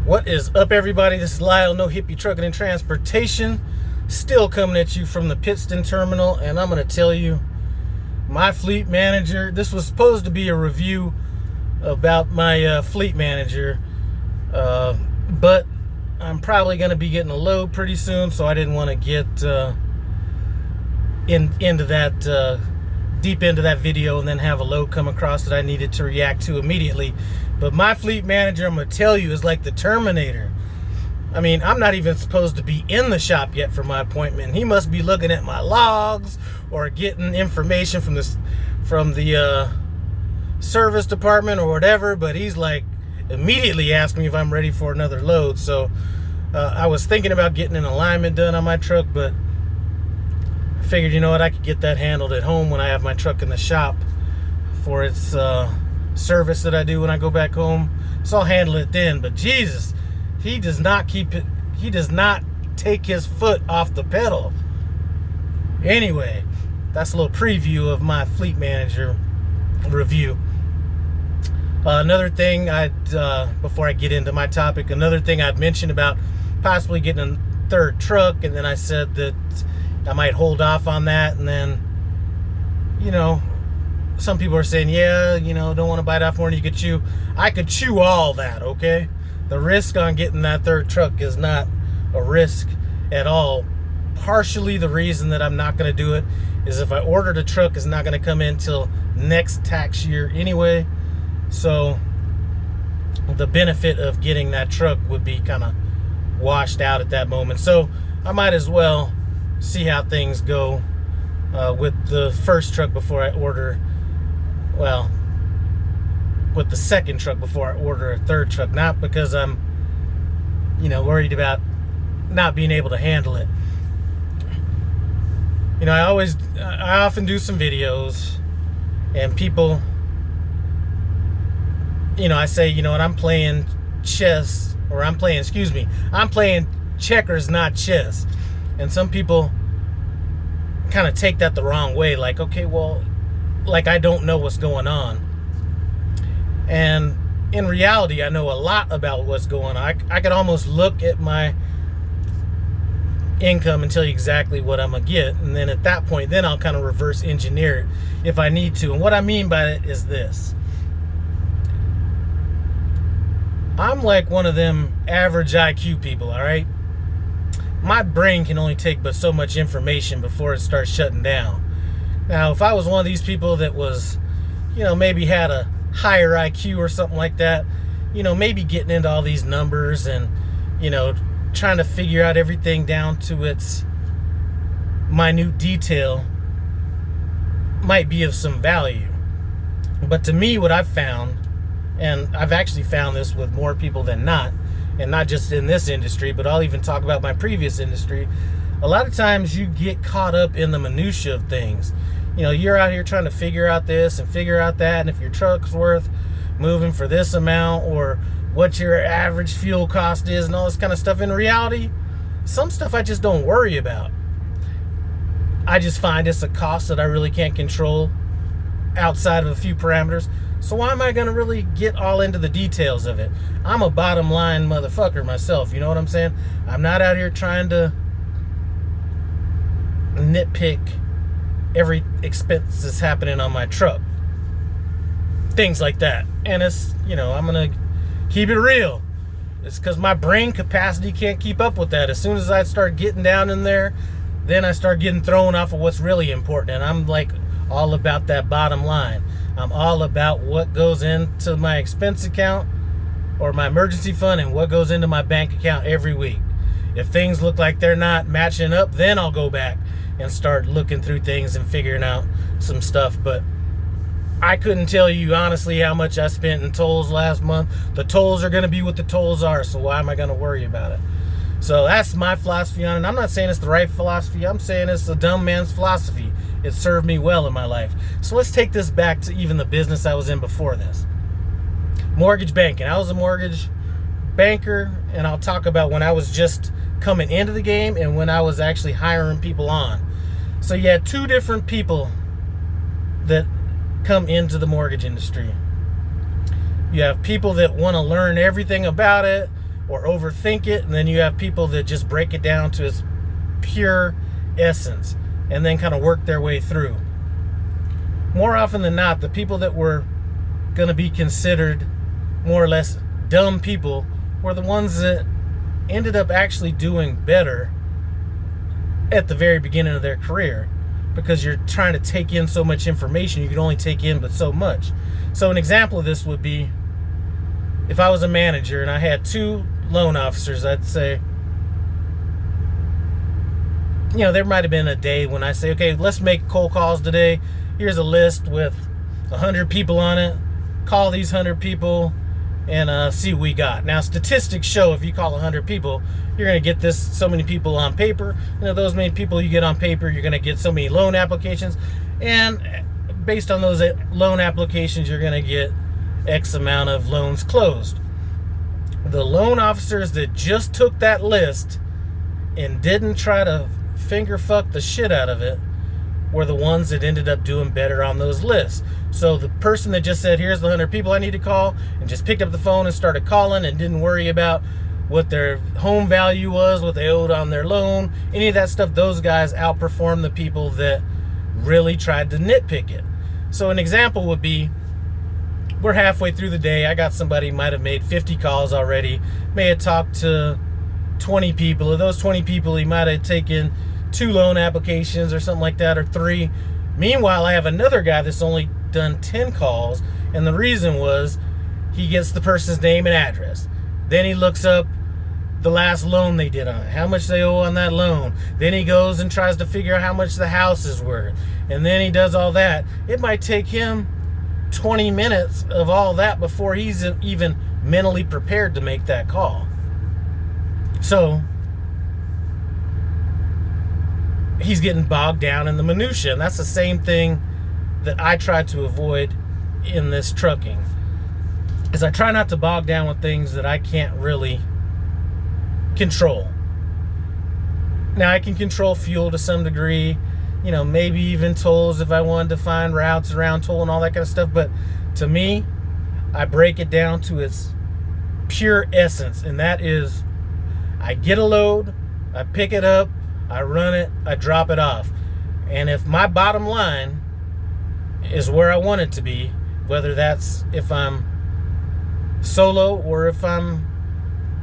What is up, everybody? This is Lyle, No Hippie Trucking and Transportation, still coming at you from the Pittston Terminal, and I'm going to tell you, my fleet manager, this was supposed to be a review about my fleet manager, but I'm probably going to be getting a load pretty soon, so I didn't want to get into that deep into that video and then have a load come across that I needed to react to immediately. But my fleet manager, I'm going to tell you, is like the Terminator. I mean, I'm not even supposed to be in the shop yet for my appointment. He must be looking at my logs or getting information from the service department or whatever. But he's like immediately asking me if I'm ready for another load. So I was thinking about getting an alignment done on my truck, but I figured, you know what, I could get that handled at home when I have my truck in the shop for its service that I do when I go back home. So I'll handle it then. But Jesus, he does not take his foot off the pedal. Anyway, that's a little preview of my fleet manager review. Another thing before I get into my topic, another thing I'd mentioned about possibly getting a third truck, and then I said that I might hold off on that, and then, you know, some people are saying, yeah, you know, don't want to bite off more than you could chew. I could chew all that, okay? The risk on getting that third truck is not a risk at all. Partially the reason that I'm not going to do it is if I ordered a truck, it's not going to come in till next tax year anyway. So the benefit of getting that truck would be kind of washed out at that moment. So I might as well see how things go with the first truck before I order, well, with the second truck before I order a third truck. Not because I'm, you know, worried about not being able to handle it. You know, I often do some videos, and people, you know, I say, you know what, I'm playing chess, or I'm playing checkers, not chess. And some people kind of take that the wrong way, like, okay, well, like I don't know what's going on. And in reality, I know a lot about what's going on. I could almost look at my income and tell you exactly what I'm gonna get, and then at that point, then I'll kind of reverse engineer it if I need to. And what I mean by it is this: I'm like one of them average IQ people, all right? My brain can only take but so much information before it starts shutting down. Now, if I was one of these people that was, you know, maybe had a higher IQ or something like that, you know, maybe getting into all these numbers and, you know, trying to figure out everything down to its minute detail might be of some value. But to me, what I've found, and I've actually found this with more people than not, and not just in this industry, but I'll even talk about my previous industry, a lot of times you get caught up in the minutia of things. You know, you're out here trying to figure out this and figure out that, and if your truck's worth moving for this amount, or what your average fuel cost is, and all this kind of stuff. In reality, some stuff I just don't worry about. I just find it's a cost that I really can't control outside of a few parameters. So why am I going to really get all into the details of it? I'm a bottom line motherfucker myself, you know what I'm saying? I'm not out here trying to nitpick every expense that's happening on my truck. Things like that. And it's, you know, I'm going to keep it real. It's because my brain capacity can't keep up with that. As soon as I start getting down in there, then I start getting thrown off of what's really important. And I'm like all about that bottom line. I'm all about what goes into my expense account or my emergency fund and what goes into my bank account every week. If things look like they're not matching up, then I'll go back and start looking through things and figuring out some stuff. But I couldn't tell you honestly how much I spent in tolls last month. The tolls are going to be what the tolls are, so why am I going to worry about it? So that's my philosophy on it. I'm not saying it's the right philosophy. I'm saying it's a dumb man's philosophy. It served me well in my life. So let's take this back to even the business I was in before this. Mortgage banking. I was a mortgage banker, and I'll talk about when I was just coming into the game and when I was actually hiring people on. So you had two different people that come into the mortgage industry. You have people that want to learn everything about it, or overthink it, and then you have people that just break it down to its pure essence and then kind of work their way through. More often than not, the people that were going to be considered more or less dumb people were the ones that ended up actually doing better at the very beginning of their career, because you're trying to take in so much information. You can only take in but so much. So an example of this would be if I was a manager and I had 2 loan officers. I'd say, there might have been a day when I say, okay, let's make cold calls today. Here's a list with 100 people on it. Call these 100 people and see what we got. Now, statistics show if you call 100 people, you're going to get so many people on paper. Those many people you get on paper, you're going to get so many loan applications. And based on those loan applications, you're going to get X amount of loans closed. The loan officers that just took that list and didn't try to finger fuck the shit out of it were the ones that ended up doing better on those lists. So the person that just said, here's the 100 people I need to call, and just picked up the phone and started calling and didn't worry about what their home value was, what they owed on their loan, any of that stuff, those guys outperformed the people that really tried to nitpick it. So an example would be, we're halfway through the day. I got somebody who might have made 50 calls already, may have talked to 20 people. Of those 20 people, he might have taken 2 loan applications or something like that, or 3. Meanwhile, I have another guy that's only done 10 calls, and the reason was he gets the person's name and address. Then he looks up the last loan they did on it, how much they owe on that loan. Then he goes and tries to figure out how much the house is worth. And then he does all that. It might take him 20 minutes of all that before he's even mentally prepared to make that call. So he's getting bogged down in the minutia, and that's the same thing that I try to avoid in this trucking, is I try not to bog down with things that I can't really control. Now, I can control fuel to some degree, maybe even tolls if I wanted to find routes around toll and all that kind of stuff, but to me, I break it down to its pure essence, and that is, I get a load, I pick it up, I run it, I drop it off. And if my bottom line is where I want it to be, whether that's if I'm solo or if I'm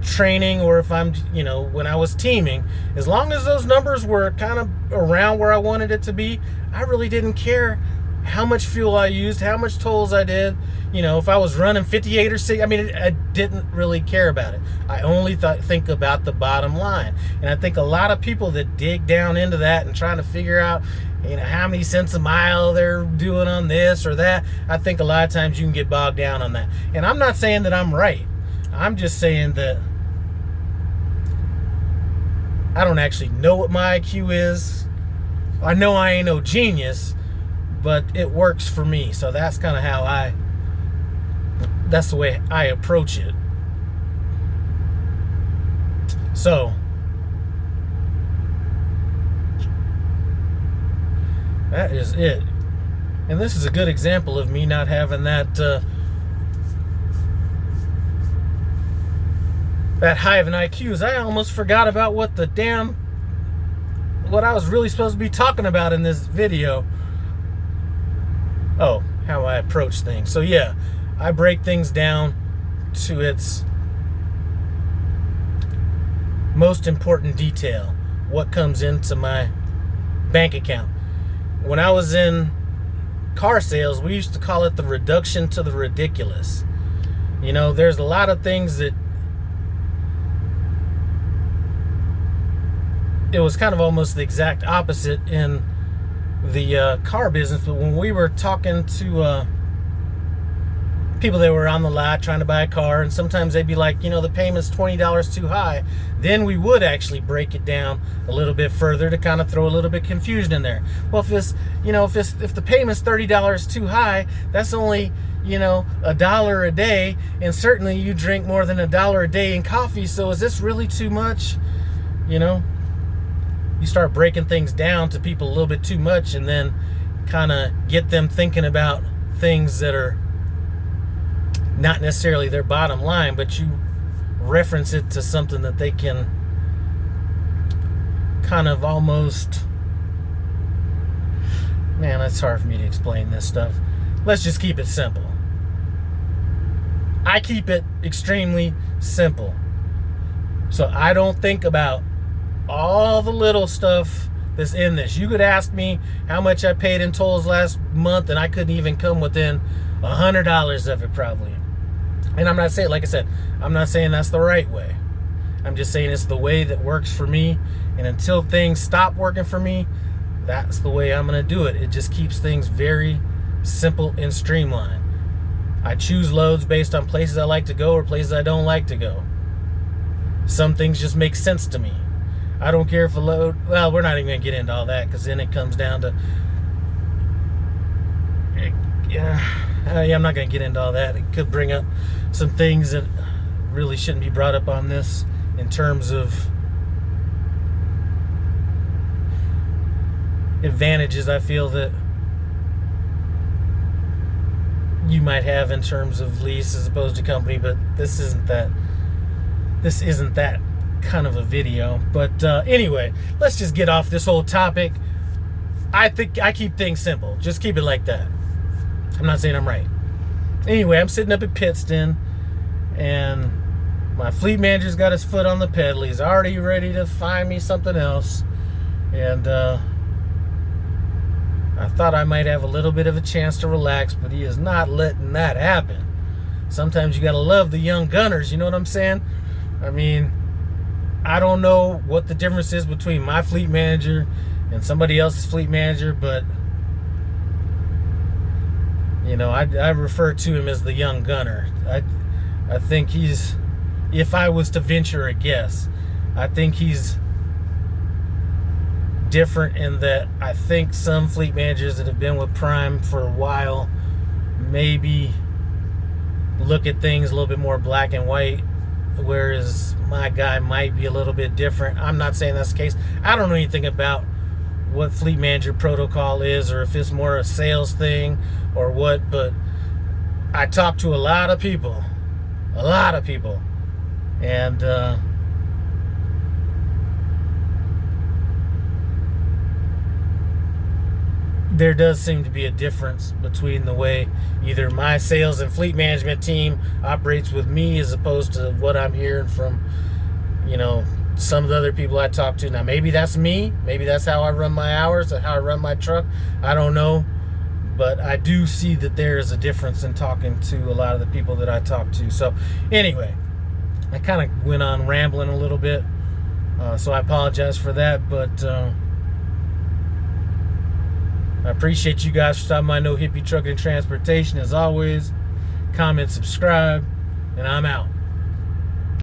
training or if I'm, when I was teaming, as long as those numbers were kind of around where I wanted it to be, I really didn't care how much fuel I used, how much tolls I did, if I was running 58 or 6, I didn't really care about it. I only think about the bottom line. And I think a lot of people that dig down into that and trying to figure out, how many cents a mile they're doing on this or that, I think a lot of times you can get bogged down on that. And I'm not saying that I'm right. I'm just saying that I don't actually know what my IQ is. I know I ain't no genius, but it works for me. So that's kind of how that's the way I approach it. So that is it. And this is a good example of me not having that high of an IQ. Is I almost forgot about what I was really supposed to be talking about in this video. Oh, how I approach things. So yeah, I break things down to its most important detail. What comes into my bank account. When I was in car sales, we used to call it the reduction to the ridiculous. There's a lot of things that it was kind of almost the exact opposite in the car business. But when we were talking to people that were on the lot trying to buy a car, and sometimes they'd be like, the payment's $20 too high, then we would actually break it down a little bit further to kind of throw a little bit of confusion in there. Well, if the payment's $30 too high, that's only $1 a day, and certainly you drink more than $1 a day in coffee, so is this really too much? You start breaking things down to people a little bit too much, and then kind of get them thinking about things that are not necessarily their bottom line, but you reference it to something that they can kind of almost, man, it's hard for me to explain this stuff. Let's just keep it simple. I keep it extremely simple. So I don't think about all the little stuff that's in this. You could ask me how much I paid in tolls last month, and I couldn't even come within $100 of it probably. And I'm not saying, like I said, I'm not saying that's the right way. I'm just saying it's the way that works for me. And until things stop working for me, that's the way I'm going to do it. It just keeps things very simple and streamlined. I choose loads based on places I like to go or places I don't like to go. Some things just make sense to me. I don't care if a load, well, we're not even going to get into all that, because then it comes down to, I'm not going to get into all that. It could bring up some things that really shouldn't be brought up on this in terms of advantages I feel that you might have in terms of lease as opposed to company, but this isn't that kind of a video. But anyway, let's just get off this whole topic. I think I keep things simple. Just keep it like that. I'm not saying I'm right. Anyway, I'm sitting up at Pittston, and my fleet manager's got his foot on the pedal. He's already ready to find me something else. And I thought I might have a little bit of a chance to relax, but he is not letting that happen. Sometimes you gotta love the young gunners, you know what I'm saying? I mean, I don't know what the difference is between my fleet manager and somebody else's fleet manager, but you know, I refer to him as the young gunner. I think he's, if I was to venture a guess, I think he's different in that I think some fleet managers that have been with Prime for a while maybe look at things a little bit more black and white, whereas my guy might be a little bit different. I'm not saying that's the case. I don't know anything about what fleet manager protocol is, or if it's more a sales thing or what, but I talk to a lot of people, and there does seem to be a difference between the way either my sales and fleet management team operates with me as opposed to what I'm hearing from, you know, some of the other people I talk to. Now, maybe that's me. Maybe that's how I run my hours, or how I run my truck. I don't know. But I do see that there is a difference in talking to a lot of the people that I talk to. So, anyway, I kind of went on rambling a little bit. So I apologize for that. But I appreciate you guys for stopping by No Hippie Trucking and Transportation. As always, comment, subscribe, and I'm out.